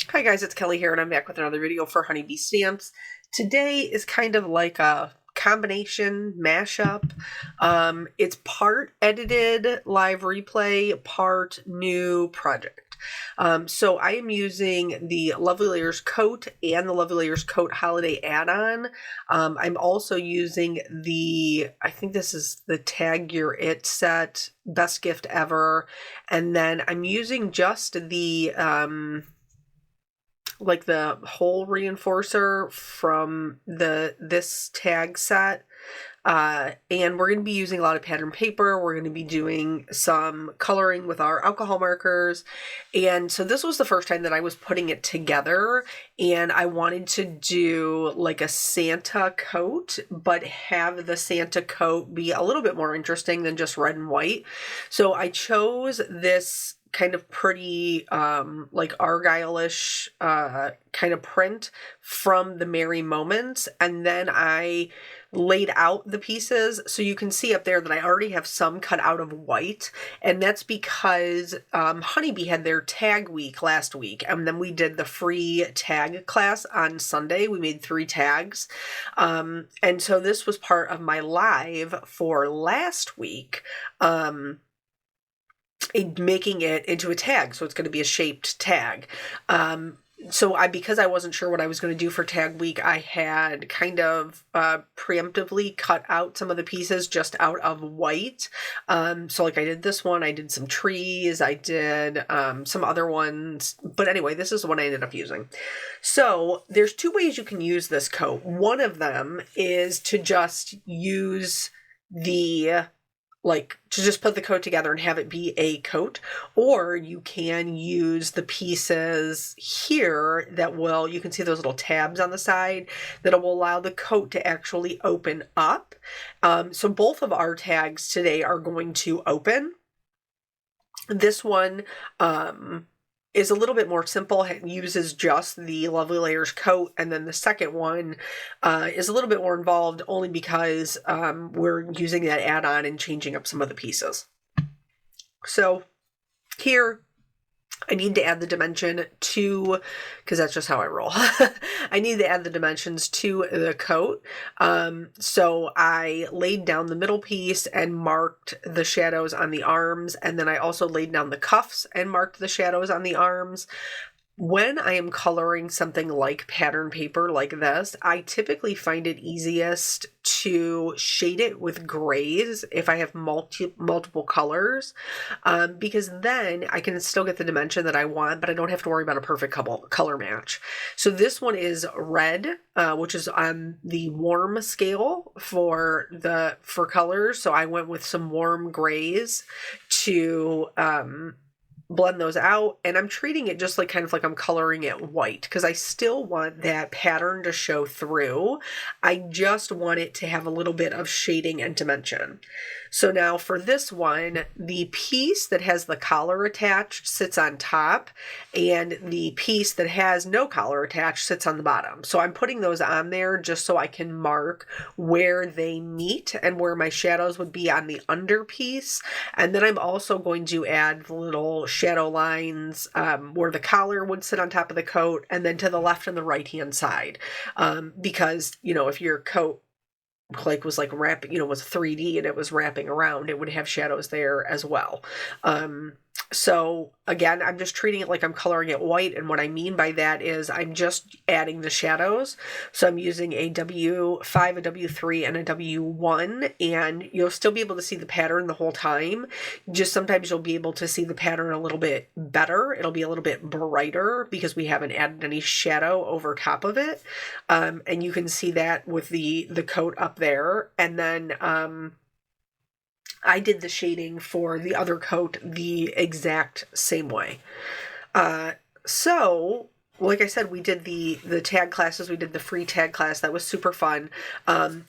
Hi guys, it's Kelly here and I'm back with another video for Honeybee Stamps. Today is kind of like a combination mashup. It's part edited live replay, part new project. So I am using the Lovely Layers Coat and the Lovely Layers Coat Holiday Add-on. I'm also using I think this is the Tag Your It set, Best Gift Ever. And then I'm using just like the hole reinforcer from this tag set. And we're going to be using a lot of pattern paper. We're going to be doing some coloring with our alcohol markers. And so this was the first time that I was putting it together, and I wanted to do like a Santa coat, but have the Santa coat be a little bit more interesting than just red and white. So I chose this kind of pretty like argyle-ish kind of print from the Merry Moments, and then I laid out the pieces. So you can see up there that I already have some cut out of white, and that's because Honeybee had their tag week last week, and then we did the free tag class on Sunday. We made 3 tags, and so this was part of my live for last week, making it into a tag. So it's going to be a shaped tag. Because I wasn't sure what I was going to do for tag week, I had kind of preemptively cut out some of the pieces just out of white. So like I did this one, I did some trees, I did some other ones, but anyway, this is the one I ended up using. So there's 2 ways you can use this coat. One of them is to just use to just put the coat together and have it be a coat, or you can use the pieces here you can see those little tabs on the side that will allow the coat to actually open up. So both of our tags today are going to open. This one, is a little bit more simple. It uses just the Lovely Layers coat, and then the second one is a little bit more involved only because we're using that add-on and changing up some of the pieces. So here I need to add the dimension to, because that's just how I roll. I need to add the dimensions to the coat. So I laid down the middle piece and marked the shadows on the arms. And then I also laid down the cuffs and marked the shadows on the arms. When I am coloring something like pattern paper like this, I typically find it easiest to shade it with grays if I have multiple colors, because then I can still get the dimension that I want, but I don't have to worry about a perfect color match. So this one is red, which is on the warm scale for colors. So I went with some warm grays to blend those out, and I'm treating it just like kind of like I'm coloring it white because I still want that pattern to show through. I just want it to have a little bit of shading and dimension. So now for this one, the piece that has the collar attached sits on top, and the piece that has no collar attached sits on the bottom. So I'm putting those on there just so I can mark where they meet and where my shadows would be on the under piece. And then I'm also going to add the little shadow lines where the collar would sit on top of the coat, and then to the left and the right hand side, because if your coat was like wrapping, was 3D and it was wrapping around, it would have shadows there as well. So again, I'm just treating it like I'm coloring it white, and what I mean by that is I'm just adding the shadows. So I'm using a W5, a W3, and a W1, and you'll still be able to see the pattern the whole time. Just sometimes you'll be able to see the pattern a little bit better. It'll be a little bit brighter because we haven't added any shadow over top of it. And you can see that with the coat up there. And then I did the shading for the other coat the exact same way. So like I said, we did the tag classes. We did the free tag class. That was super fun.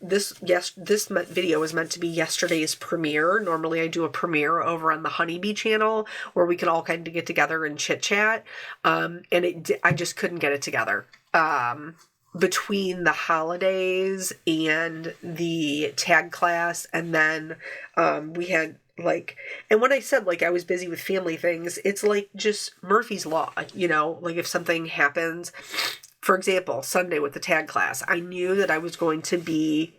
This video was meant to be yesterday's premiere. Normally I do a premiere over on the Honeybee channel where we can all kind of get together and chit chat. And I just couldn't get it together. between the holidays and the tag class, and then we had like, and when I said like I was busy with family things, it's like just Murphy's Law, like if something happens, for example, Sunday with the tag class, I knew that I was going to be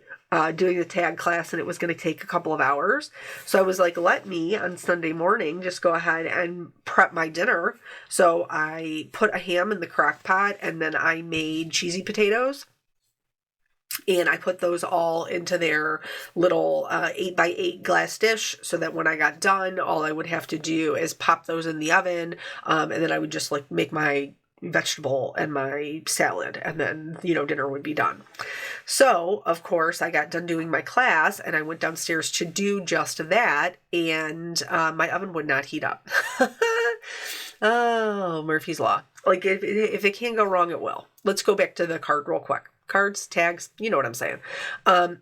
doing the tag class and it was going to take a couple of hours. So I was like, let me on Sunday morning just go ahead and prep my dinner. So I put a ham in the crock pot and then I made cheesy potatoes. And I put those all into their little 8x8 glass dish so that when I got done, all I would have to do is pop those in the oven. And then I would just like make my vegetable and my salad, and then, dinner would be done. So, of course, I got done doing my class and I went downstairs to do just that. And my oven would not heat up. Oh, Murphy's Law. Like if it can go wrong, it will. Let's go back to the card real quick. Cards, tags, you know what I'm saying.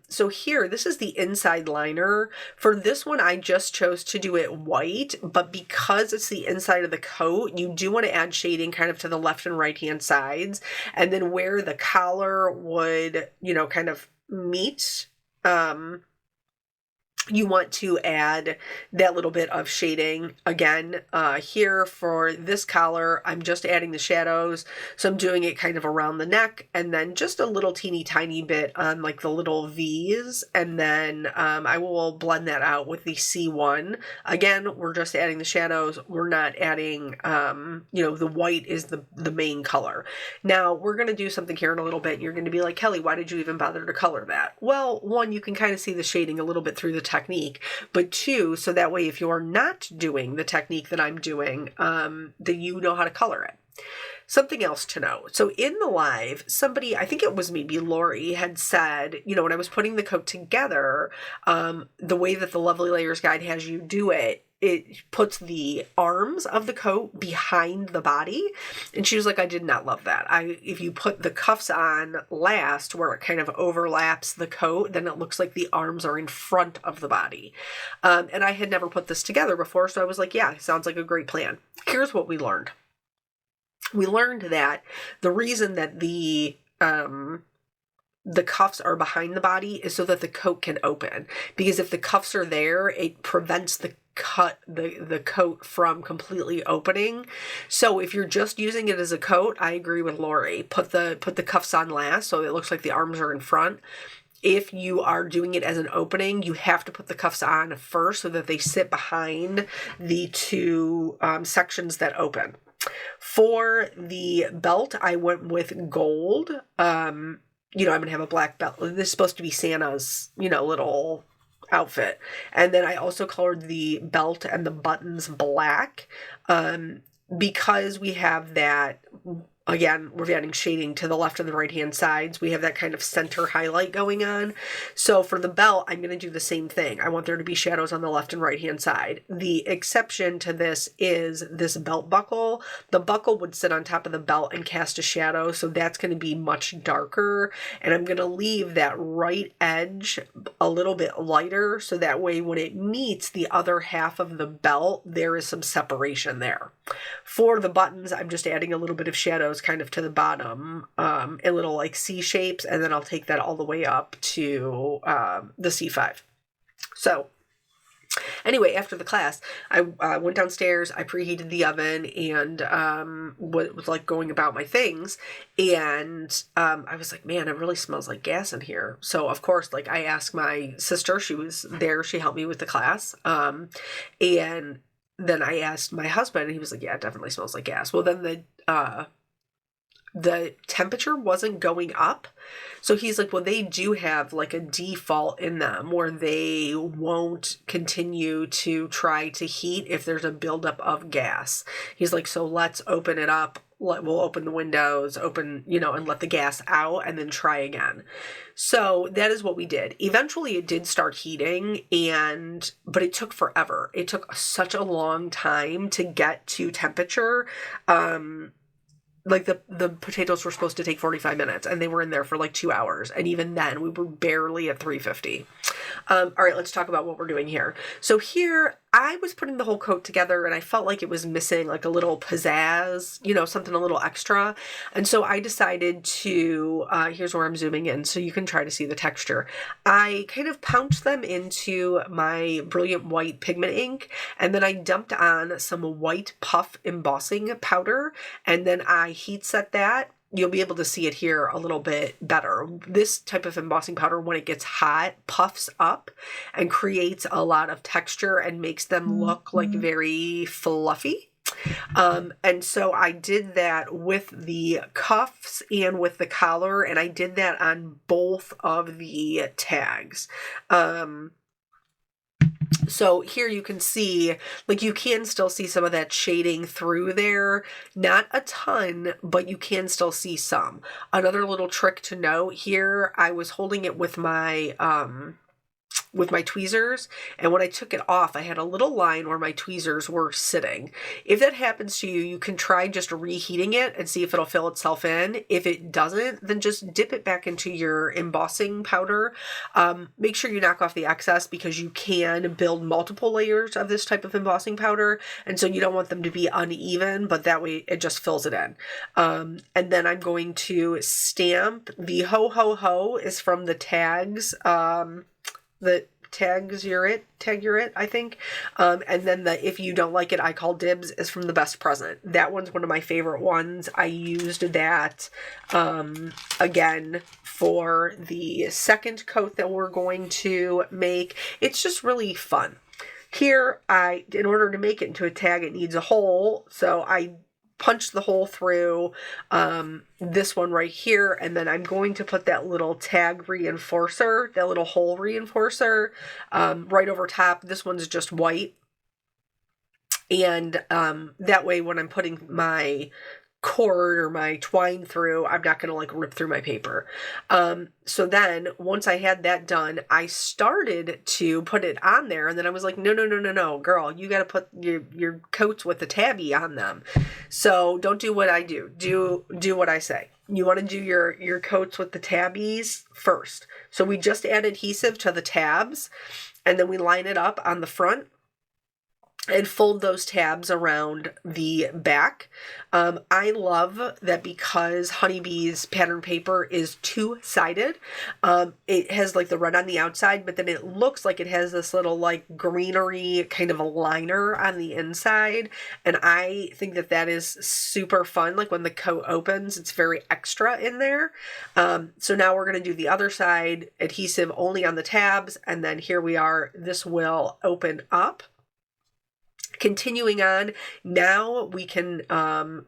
So here, this is the inside liner. For this one, I just chose to do it white, but because it's the inside of the coat, you do want to add shading kind of to the left and right hand sides. And then where the collar would, kind of meet, you want to add that little bit of shading. Again, here for this collar, I'm just adding the shadows. So I'm doing it kind of around the neck and then just a little teeny tiny bit on like the little V's. And then I will blend that out with the C1. Again, we're just adding the shadows. We're not adding, the white is the main color. Now we're going to do something here in a little bit. You're going to be like, Kelly, why did you even bother to color that? Well, one, you can kind of see the shading a little bit through the technique, but two, so that way if you're not doing the technique that I'm doing, then you know how to color it. Something else to know. So in the live, somebody, I think it was maybe Lori, had said, when I was putting the coat together, the way that the Lovely Layers Guide has you do it, it puts the arms of the coat behind the body. And she was like, I did not love that. If you put the cuffs on last where it kind of overlaps the coat, then it looks like the arms are in front of the body. And I had never put this together before. So I was like, yeah, sounds like a great plan. Here's what we learned. We learned that the reason that the cuffs are behind the body is so that the coat can open. Because if the cuffs are there, it prevents the coat from completely opening. So if you're just using it as a coat, I agree with Lori. Put the cuffs on last so it looks like the arms are in front. If you are doing it as an opening, you have to put the cuffs on first so that they sit behind the two sections that open. For the belt, I went with gold. I'm going to have a black belt. This is supposed to be Santa's, little outfit. And then I also colored the belt and the buttons black because we have that, again, we're adding shading to the left and the right hand sides. We have that kind of center highlight going on. So for the belt, I'm going to do the same thing. I want there to be shadows on the left and right hand side. The exception to this is this belt buckle. The buckle would sit on top of the belt and cast a shadow. So that's going to be much darker. And I'm going to leave that right edge a little bit lighter. So that way when it meets the other half of the belt, there is some separation there. For the buttons, I'm just adding a little bit of shadows kind of to the bottom, a little like C shapes, and then I'll take that all the way up to the C5. So anyway, after the class, I went downstairs, I preheated the oven, and was like going about my things, and I was like, man, it really smells like gas in here. So of course, like I asked my sister, she was there, she helped me with the class, and then I asked my husband, and he was like, yeah, it definitely smells like gas. Well, then the temperature wasn't going up. So he's like, well, they do have like a default in them where they won't continue to try to heat if there's a buildup of gas. He's like, so let's open it up. We'll open the windows, and let the gas out and then try again. So that is what we did. Eventually it did start heating, but it took forever. It took such a long time to get to temperature. Like the potatoes were supposed to take 45 minutes and they were in there for like 2 hours. And even then we were barely at 350. All right, let's talk about what we're doing here. So here, I was putting the whole coat together and I felt like it was missing like a little pizzazz, something a little extra. And so I decided to, here's where I'm zooming in so you can try to see the texture. I kind of pounced them into my Brilliant White pigment ink, and then I dumped on some white puff embossing powder, and then I heat set that. You'll be able to see it here a little bit better. This type of embossing powder, when it gets hot, puffs up and creates a lot of texture and makes them look like very fluffy. And so I did that with the cuffs and with the collar, and I did that on both of the tags. So here you can see, like, you can still see some of that shading through there. Not a ton, but you can still see some. Another little trick to note here, I was holding it with my tweezers, and when I took it off, I had a little line where my tweezers were sitting. If that happens to you, you can try just reheating it and see if it'll fill itself in. If it doesn't, then just dip it back into your embossing powder. Make sure you knock off the excess, because you can build multiple layers of this type of embossing powder, and so you don't want them to be uneven, but that way it just fills it in. And then I'm going to stamp the ho ho ho is from the tags. The tag you're it, I think. And then the if you don't like it, I call dibs is from the best present. That one's one of my favorite ones. I used that again for the second coat that we're going to make. It's just really fun. Here, in order to make it into a tag, it needs a hole. So I punch the hole through this one right here, and then I'm going to put that little tag reinforcer, that little hole reinforcer, right over top. This one's just white, and that way when I'm putting my cord or my twine through, I'm not going to like rip through my paper. So then once I had that done, I started to put it on there, and then I was like, no, girl, you got to put your coats with the tabby on them. So don't do what I do. Do what I say. You want to do your coats with the tabbies first. So we just add adhesive to the tabs, and then we line it up on the front and fold those tabs around the back. I love that because Honeybee's pattern paper is two-sided. It has like the red on the outside, but then it looks like it has this little like greenery kind of a liner on the inside. And I think that is super fun. Like when the coat opens, it's very extra in there. So now we're going to do the other side, adhesive only on the tabs. And then here we are. This will open up. Continuing on, now we can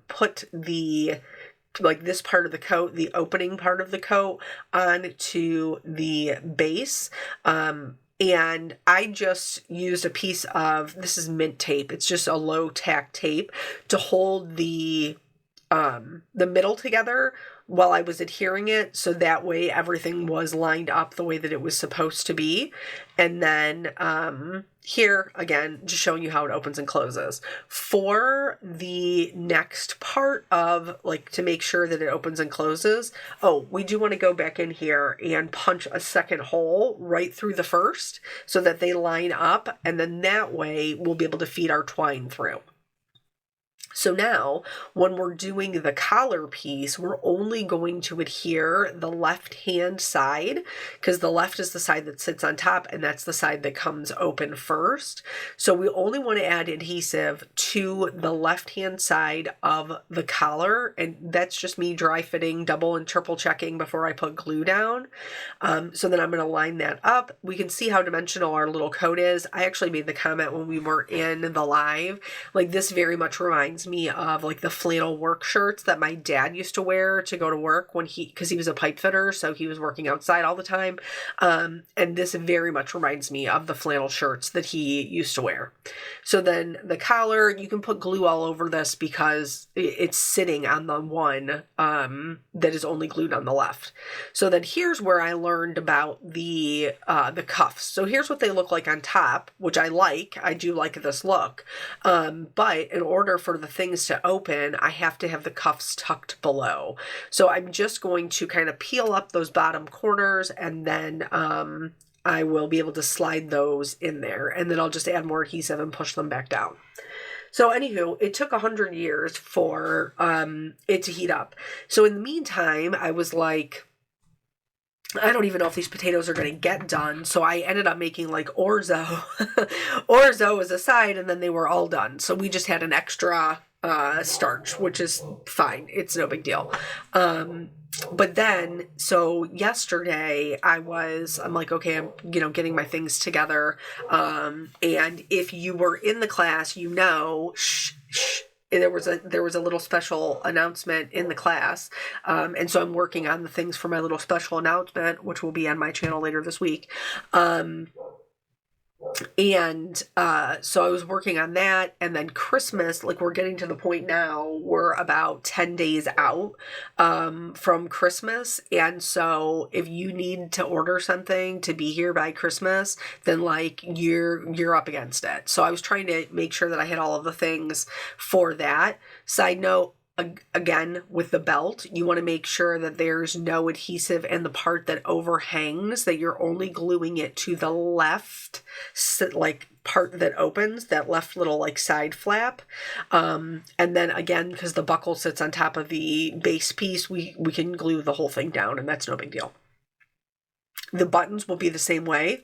put this part of the coat, the opening part of the coat, onto the base. And I just used a piece of, this is mint tape. It's just a low tack tape to hold the middle together while I was adhering it, so that way everything was lined up the way that it was supposed to be. And then here, again, just showing you how it opens and closes. For the next part of, like, to make sure that it opens and closes, we do want to go back in here and punch a second hole right through the first so that they line up, and then that way we'll be able to feed our twine through. So now, when we're doing the collar piece, we're only going to adhere the left-hand side, because the left is the side that sits on top, and that's the side that comes open first. So we only want to add adhesive to the left-hand side of the collar, and that's just me dry fitting, double and triple checking before I put glue down. So then I'm going to line that up. We can see how dimensional our little coat is. I actually made the comment when we were in the live, like, this very much reminds me of like the flannel work shirts that my dad used to wear to go to work because he was a pipe fitter, so he was working outside all the time. And this very much reminds me of the flannel shirts that he used to wear. So then the collar, you can put glue all over this because it's sitting on the one that is only glued on the left. So then here's where I learned about the cuffs. So here's what they look like on top, which I like. I do like this look. But in order for the things to open, I have to have the cuffs tucked below. So I'm just going to kind of peel up those bottom corners, and then I will be able to slide those in there, and then I'll just add more adhesive and push them back down. So anywho, it took 100 years for it to heat up. So in the meantime, I was like, I don't even know if these potatoes are going to get done. So I ended up making like orzo. Orzo as a side, and then they were all done. So we just had an extra starch, which is fine. It's no big deal. But then, so yesterday I'm like, okay, I'm, getting my things together. And if you were in the class, there was a little special announcement in the class. And so I'm working on the things for my little special announcement, which will be on my channel later this week. So I was working on that, and then Christmas, like we're getting to the point now, we're about 10 days out, from Christmas. And so if you need to order something to be here by Christmas, then like you're up against it. So I was trying to make sure that I had all of the things for that. Side note, again, with the belt, you want to make sure that there's no adhesive in the part that overhangs, that you're only gluing it to the left, like part that opens, that left little like side flap. And then again, because the buckle sits on top of the base piece, we can glue the whole thing down, and that's no big deal. The buttons will be the same way.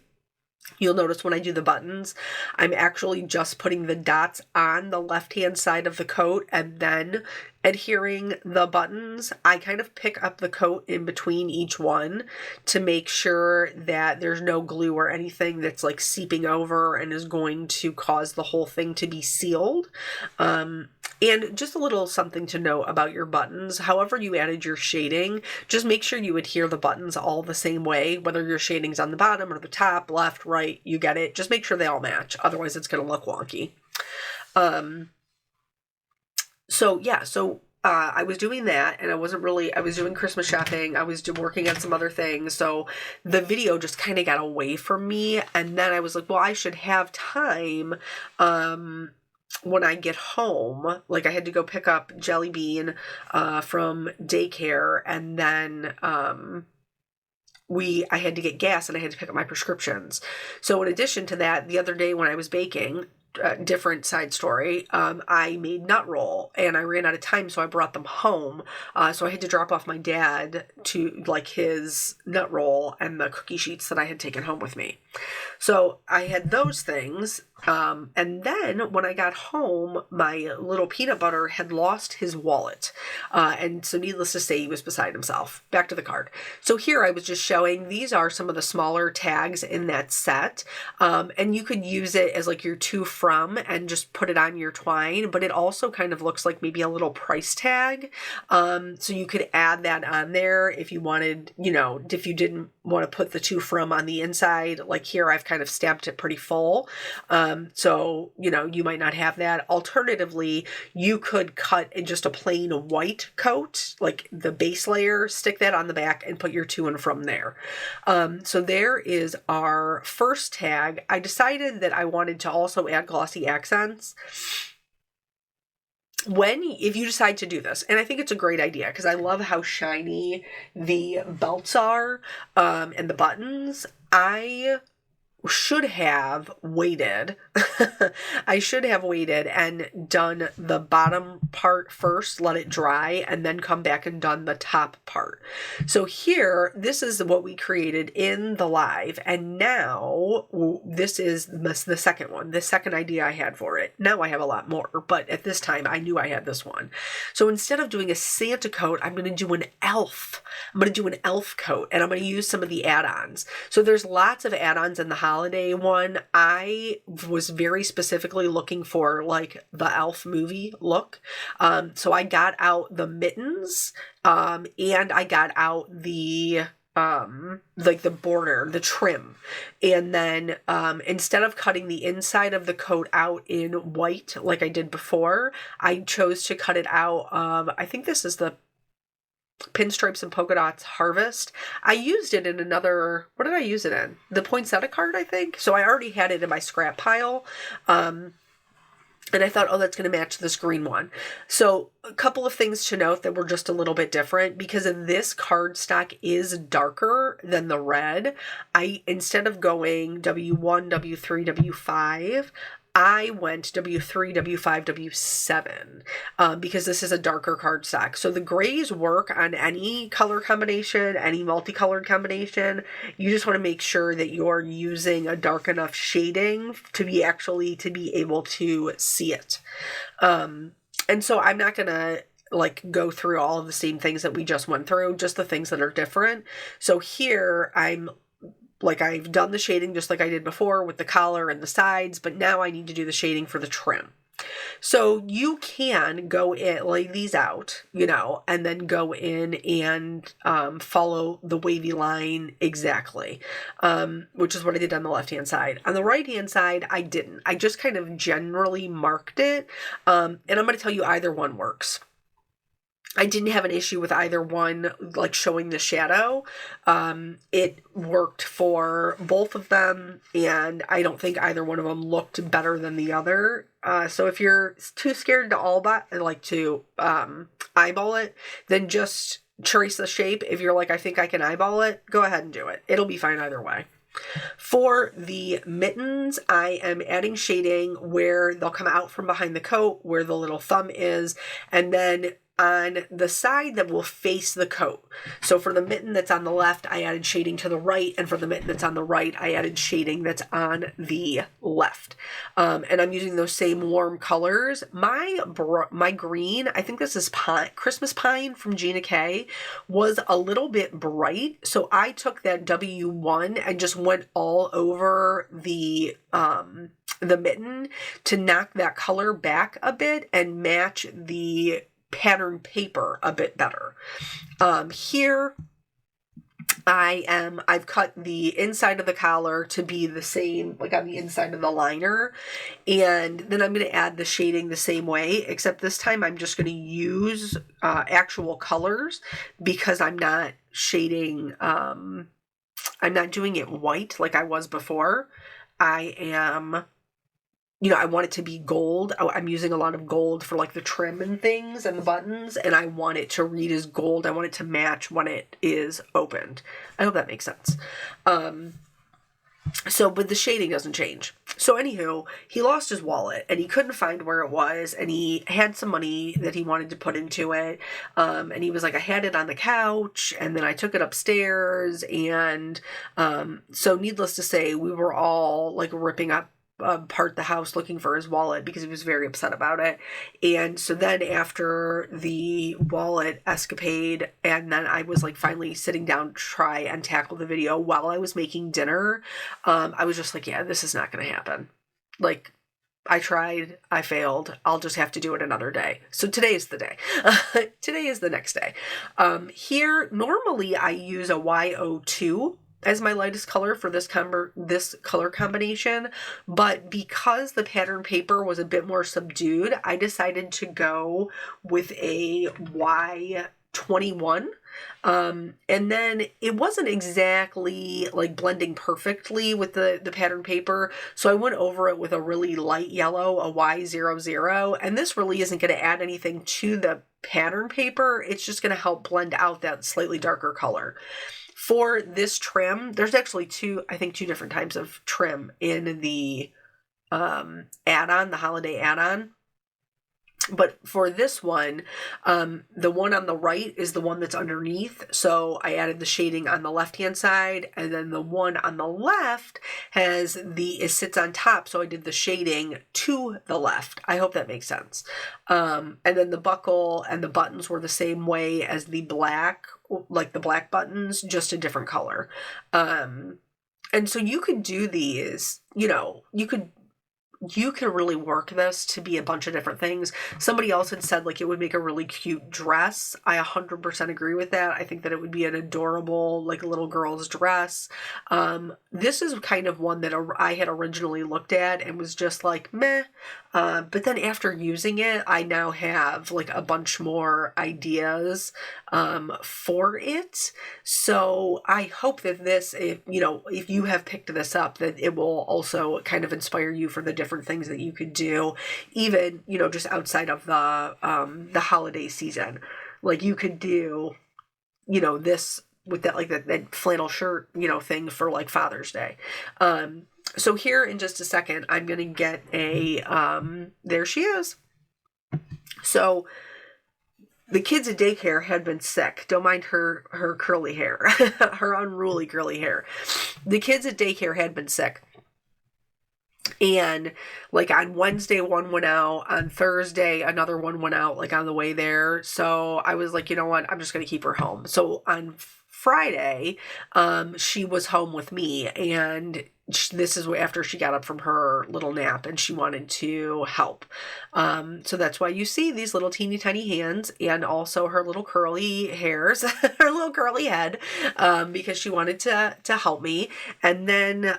You'll notice when I do the buttons, I'm actually just putting the dots on the left-hand side of the coat and then adhering the buttons. I kind of pick up the coat in between each one to make sure that there's no glue or anything that's like seeping over and is going to cause the whole thing to be sealed. And just a little something to know about your buttons. However you added your shading, just make sure you adhere the buttons all the same way, whether your shading's on the bottom or the top, left, right, you get it. Just make sure they all match. Otherwise it's going to look wonky. I was doing that, and I was doing Christmas shopping. I was working on some other things. So the video just kind of got away from me. And then I was like, well, I should have time, when I get home. Like I had to go pick up Jelly Bean, from daycare. And then, I had to get gas, and I had to pick up my prescriptions. So in addition to that, the other day when I was baking, different side story, I made nut roll, and I ran out of time, so I brought them home. So I had to drop off my dad to like his nut roll and the cookie sheets that I had taken home with me. So I had those things. And then when I got home, my little peanut butter had lost his wallet. And so needless to say, he was beside himself. Back to the card. So here I was just showing, these are some of the smaller tags in that set. And you could use it as like your to from and just put it on your twine, but it also kind of looks like maybe a little price tag. So you could add that on there if you wanted, if you didn't want to put the to from on the inside. Like here, I've kind of stamped it pretty full. So, you might not have that. Alternatively, you could cut in just a plain white coat, like the base layer, stick that on the back and put your to and from there. So there is our first tag. I decided that I wanted to also add glossy accents. If you decide to do this, and I think it's a great idea because I love how shiny the belts are, and the buttons. I should have waited. I should have waited and done the bottom part first, let it dry, and then come back and done the top part. So here, this is what we created in the live, and now this is the second one, the second idea I had for it. Now I have a lot more, but at this time I knew I had this one. So instead of doing a Santa coat, I'm going to do an elf. I'm going to do an elf coat, and I'm going to use some of the add-ons. So there's lots of add-ons in the holiday one. I was very specifically looking for like the elf movie look. So I got out the mittens, and I got out the like the border, the trim. And then instead of cutting the inside of the coat out in white like I did before, I chose to cut it out. I think this is the Pinstripes and Polka Dots Harvest. I used it in another, what did I use it in? The poinsettia card, I think. So I already had it in my scrap pile. And I thought, oh, that's going to match this green one. So a couple of things to note that were just a little bit different because this cardstock is darker than the red. Instead of going W1, W3, W5, I went W3, W5, W7 because this is a darker cardstock. So the grays work on any color combination, any multicolored combination. You just want to make sure that you're using a dark enough shading to be able to see it. And so I'm not going to go through all of the same things that we just went through, just the things that are different. So here I've done the shading just like I did before with the collar and the sides, but now I need to do the shading for the trim. So you can go in, lay these out, and then go in and follow the wavy line exactly, which is what I did on the left-hand side. On the right-hand side, I didn't. I just kind of generally marked it, and I'm going to tell you either one works. I didn't have an issue with either one, showing the shadow. It worked for both of them, and I don't think either one of them looked better than the other. So if you're too scared to eyeball it, then just trace the shape. If you're I think I can eyeball it, go ahead and do it. It'll be fine either way. For the mittens, I am adding shading where they'll come out from behind the coat, where the little thumb is, and then on the side that will face the coat. So for the mitten that's on the left, I added shading to the right, and for the mitten that's on the right, I added shading that's on the left. And I'm using those same warm colors. My green, I think this is Christmas Pine from Gina K, was a little bit bright, so I took that W1 and just went all over the mitten to knock that color back a bit and match the pattern paper a bit better. Here I've cut the inside of the collar to be the same, on the inside of the liner, and then I'm going to add the shading the same way, except this time I'm just going to use actual colors because I'm not shading, I'm not doing it white like I was before. I want it to be gold. I'm using a lot of gold for the trim and things and the buttons, and I want it to read as gold. I want it to match when it is opened. I hope that makes sense. But the shading doesn't change. So anywho, he lost his wallet and he couldn't find where it was, and he had some money that he wanted to put into it. And he was like, I had it on the couch, and then I took it upstairs. And so needless to say, we were all ripping up apart the house looking for his wallet because he was very upset about it. And so then after the wallet escapade, and then I was finally sitting down to try and tackle the video while I was making dinner, I was just yeah, this is not going to happen. I tried, I failed, I'll just have to do it another day. So today is the day. Today is the next day. Here, normally I use a YO2 as my lightest color for this color combination, but because the pattern paper was a bit more subdued, I decided to go with a Y21. And then it wasn't exactly blending perfectly with the pattern paper, so I went over it with a really light yellow, a Y00, and this really isn't going to add anything to the pattern paper. It's just going to help blend out that slightly darker color. For this trim, there's actually two different types of trim in the add-on, the holiday add-on. But for this one, the one on the right is the one that's underneath. So I added the shading on the left-hand side, and then the one on the left it sits on top. So I did the shading to the left. I hope that makes sense. And then the buckle and the buttons were the same way as the black, the black buttons, just a different color. And so you could do these, you can really work this to be a bunch of different things. Somebody else had said it would make a really cute dress. I 100% agree with that. I think that it would be an adorable little girl's dress. This is kind of one that I had originally looked at and was just meh. But then after using it, I now have like a bunch more ideas for it. So I hope that this, if you have picked this up, that it will also kind of inspire you for the different things that you could do, even, just outside of the holiday season. Like you could do, this with that, like that flannel shirt, thing for like Father's Day. So here in just a second, I'm going to get there she is. So the kids at daycare had been sick. Don't mind her curly hair, her unruly curly hair. The kids at daycare had been sick. And like on Wednesday, one went out. On Thursday, another one went out, like on the way there. So I was like, you know what? I'm just going to keep her home. So on Friday, she was home with me, and this is after she got up from her little nap and she wanted to help. So that's why you see these little teeny tiny hands and also her little curly hairs, her little curly head, because she wanted to help me. And then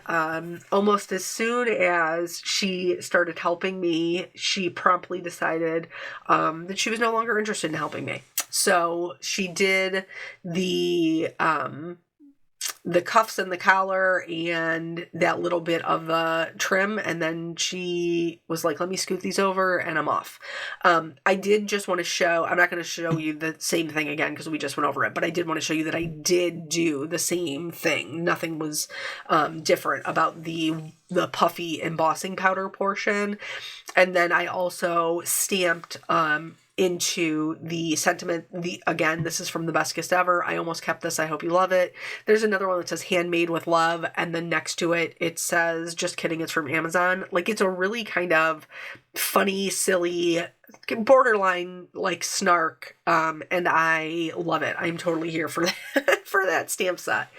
almost as soon as she started helping me, she promptly decided that she was no longer interested in helping me. So she did the cuffs and the collar and that little bit of the trim, and then she was like, let me scoot these over, and I'm off. I did just want to show, I'm not going to show you the same thing again because we just went over it, but I did want to show you that I did do the same thing. Nothing was different about the puffy embossing powder portion. And then I also stamped into the sentiment, again, this is from The Best Gift Ever. I almost kept this. I hope you love it. There's another one that says handmade with love, and then next to it, it says, just kidding, it's from Amazon. Like, it's a really kind of funny, silly, borderline like snark, and I love it. I'm totally here for that, for that stamp set.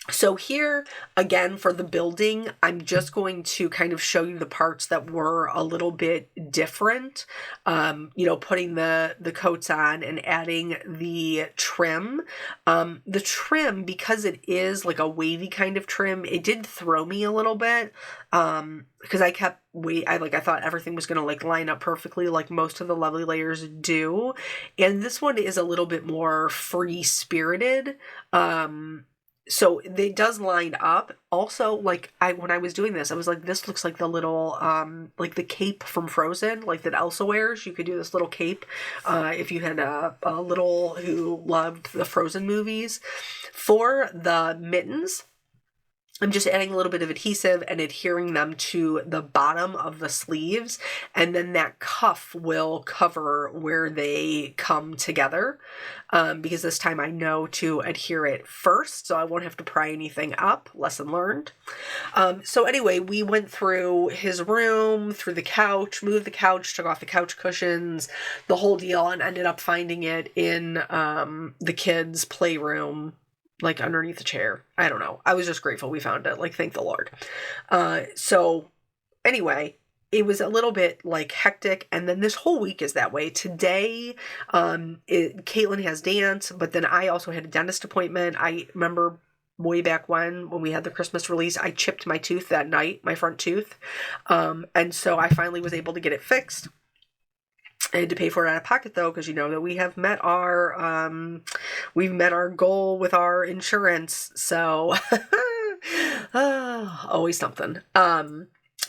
So here, again, for the building, I'm just going to kind of show you the parts that were a little bit different. Putting the coats on and adding the trim. The trim, because it is like a wavy kind of trim, it did throw me a little bit. Because I kept I thought everything was going to like line up perfectly like most of the Lovely Layers do. And this one is a little bit more free-spirited. So it does line up. Also, like when I was doing this, I was like, this looks like the little, like the cape from Frozen, like that Elsa wears. You could do this little cape if you had a little who loved the Frozen movies. For the mittens, I'm just adding a little bit of adhesive and adhering them to the bottom of the sleeves, and then that cuff will cover where they come together, because this time I know to adhere it first, so I won't have to pry anything up. Lesson learned. So anyway, we went through his room, through the couch, moved the couch, took off the couch cushions, the whole deal, and ended up finding it in the kids' playroom, like underneath the chair. I don't know. I was just grateful we found it. Like, thank the Lord. So anyway, it was a little bit like hectic. And then this whole week is that way. Today, Caitlin has dance, but then I also had a dentist appointment. I remember way back when we had the Christmas release, I chipped my tooth that night, my front tooth. And so I finally was able to get it fixed. I had to pay for it out of pocket though, because you know that we have met our goal with our insurance. So always something.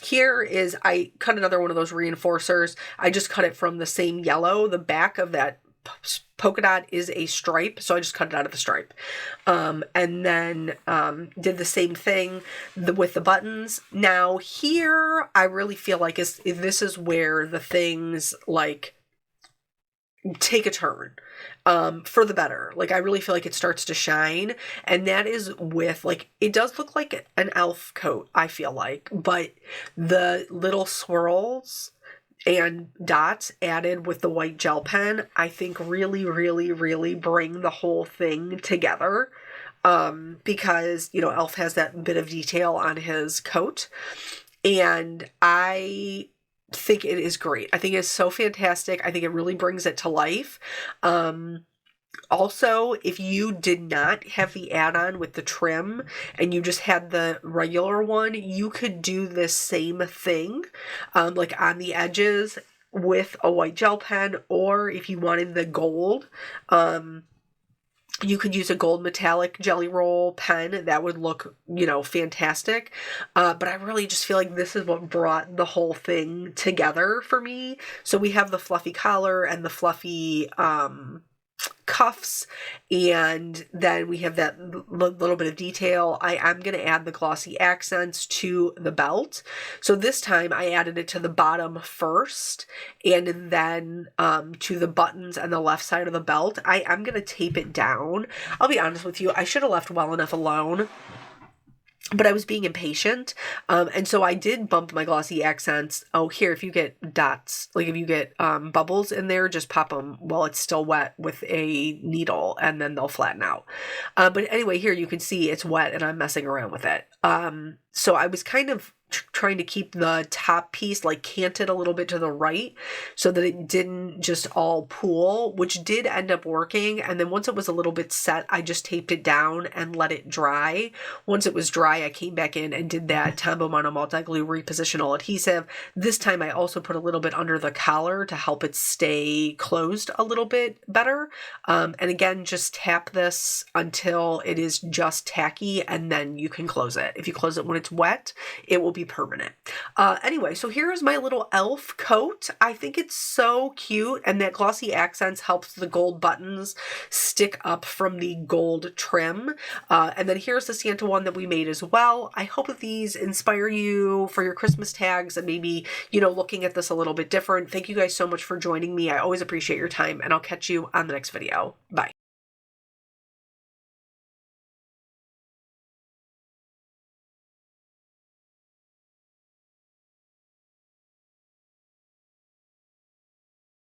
Here is, I cut another one of those reinforcers. I just cut it from the same yellow. The back of that polka dot is a stripe, so I just cut it out of the stripe. And then did the same thing with the buttons. Now here, I really feel like this is where the things like take a turn for the better. Like, I really feel like it starts to shine, and that is with, like, it does look like an elf coat, I feel like, but the little swirls and dots added with the white gel pen, I think really, really, really bring the whole thing together. Because, Elf has that bit of detail on his coat, and I think it is great. I think it's so fantastic. I think it really brings it to life. Also, if you did not have the add-on with the trim and you just had the regular one, you could do this same thing, like on the edges with a white gel pen, or if you wanted the gold, you could use a gold metallic jelly roll pen. That would look, fantastic. But I really just feel like this is what brought the whole thing together for me. So we have the fluffy collar and the fluffy cuffs, and then we have that little bit of detail. I'm going to add the glossy accents to the belt. So this time I added it to the bottom first, and then to the buttons and the left side of the belt. I'm going to tape it down. I'll be honest with you, I should have left well enough alone, but I was being impatient. And so I did bump my glossy accents. Oh, here, if you get dots, like if you get bubbles in there, just pop them while it's still wet with a needle, and then they'll flatten out. But anyway, here you can see it's wet and I'm messing around with it. So I was kind of trying to keep the top piece like canted a little bit to the right so that it didn't just all pool, which did end up working. And then once it was a little bit set, I just taped it down and let it dry. Once it was dry, I came back in and did that Tombow Mono Multi-Glue repositional adhesive. This time I also put a little bit under the collar to help it stay closed a little bit better. And again, just tap this until it is just tacky, and then you can close it. If you close it when it's wet, it will be permanent. Anyway, so here's my little elf coat. I think it's so cute, and that glossy accents helps the gold buttons stick up from the gold trim. And then here's the Santa one that we made as well. I hope that these inspire you for your Christmas tags and maybe, looking at this a little bit different. Thank you guys so much for joining me. I always appreciate your time, and I'll catch you on the next video. Bye.